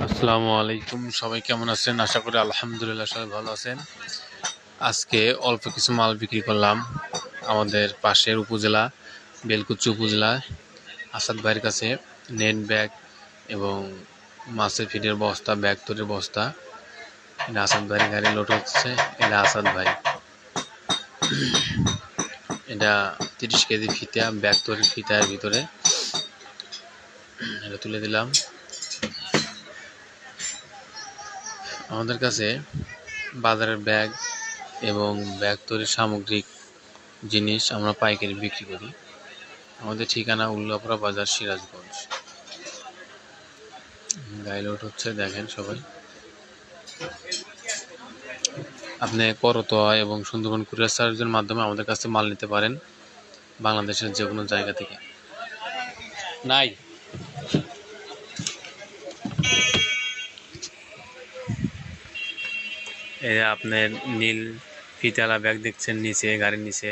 আসসালামু আলাইকুম, সবাই কেমন আছেন? আশা করি আলহামদুলিল্লাহ সবাই ভালো আছেন। আজকে অল্প কিছু মাল বিক্রি করলাম আমাদের পাশের উপজেলা বেলকুচি উপজেলায় আসাদ ভাইয়ের কাছে। নেট ব্যাগ এবং মাছের ফিডের বস্তা, ব্যাগ তৈরির বস্তা। এটা আসাদ ভাইয়ের গাড়ি লোড হচ্ছে। এটা আসাদ ভাই, এটা 30 কেজি ফিতা, ব্যাগ তৈরির ফিতার ভিতরে এটা তুলে দিলাম। আমাদের কাছে বাজারের ব্যাগ এবং ব্যাগ তৈরির সামগ্রিক জিনিস আমরা পাইকারি বিক্রি করি। আমাদের ঠিকানা উল্লাপাড়া বাজার, সিরাজগঞ্জ। গাড়ি লোড হচ্ছে, দেখেন সবাই। আপনি করতোয়া এবং সুন্দরবন কুরিয়ার সার্ভিসের মাধ্যমে আমাদের কাছে মাল নিতে পারেন, বাংলাদেশের যে কোনো জায়গা থেকে। নাই এই আপনার নীল ফিতালা ব্যাগ দেখছেন নিচে, গাড়ির নিচে,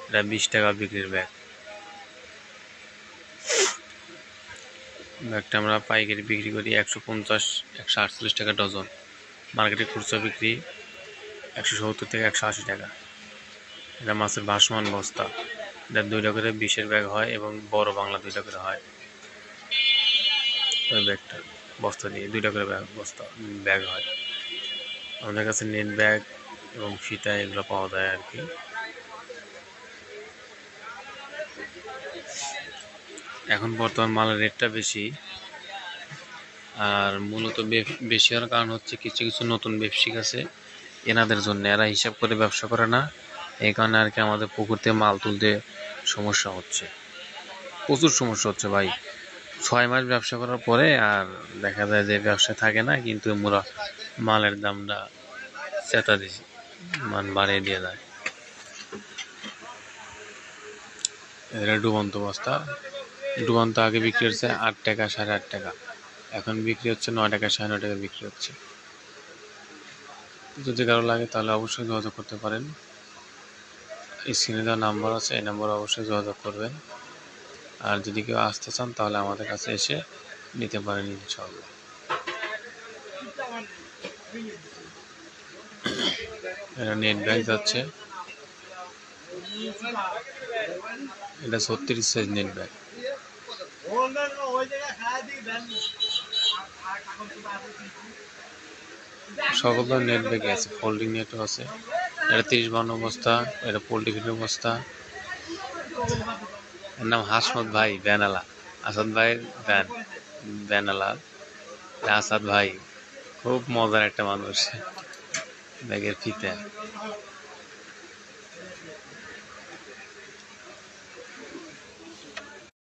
এটা 20 টাকা বিক্রির ব্যাগ। ব্যাগটা আমরা পাইকারি বিক্রি করি 150-148 টাকা ডজন। মার্কেটে খুচরা বিক্রি 170 থেকে 180 টাকা। এটা মাছের ভাসমান বস্তা। এটা 2 টাকা করে 20-এর ব্যাগ হয় এবং বড় বাংলা 2 টাকা করে হয়। ওই ব্যাগটা বস্তা দিয়ে 2 টাকা করে ব্যাগ হয়। আমাদের কাছে নেট ব্যাগ এবং ফিতা এগুলো পাওয়া যায় আর কি। এখন বর্তমান মালের রেটটা বেশি, আর মূলত বেশি হওয়ার কারণ হচ্ছে কিছু কিছু নতুন ব্যবসায়িক আছে, এনাদের জন্য। এরা হিসাব করে ব্যবসা করে না, এই কারণে আর কি আমাদের পুকুর থেকে মাল তুলতে সমস্যা হচ্ছে, প্রচুর সমস্যা হচ্ছে ভাই। 6 মাস ব্যবসা করার পরে আর দেখা যায় যে ব্যবসা থাকে না, কিন্তু মোরা মালের দামটা চেতা দিছি, মান বাড়িয়ে দিয়ে যায়। এটা ডুবন্ত বস্তা। ডুবন্ত আগে বিক্রি হচ্ছে 8 টাকা, 8.5 টাকা, এখন বিক্রি হচ্ছে 9 টাকা, 9.5 টাকা বিক্রি হচ্ছে। যদি কারো লাগে তাহলে অবশ্যই যোগাযোগ করতে পারেন। স্ক্রিনে দেওয়া নাম্বার আছে, এই নাম্বারে অবশ্যই যোগাযোগ করবেন। আর যদি কেউ আসতে চান তাহলে আমাদের কাছে এসে নিতে পারেন ইনশাআল্লাহ। এটা নেট ব্যাগ যাচ্ছে, এটা 36 সাইজ নেট ব্যাগ। সকল ধরনের নেট ব্যাগ আছে, ফোল্ডিং নেটও আছে। এটা 30-52 বস্তা, এটা পোল্ট্রি ফিডের বস্তা। এর নাম হাসমত ভাই ব্যানালা, আসাদ ভাইয়ের ব্যানালা। আসাদ ভাই খুব মজার একটা মানুষ, ব্যাগের ফিতা।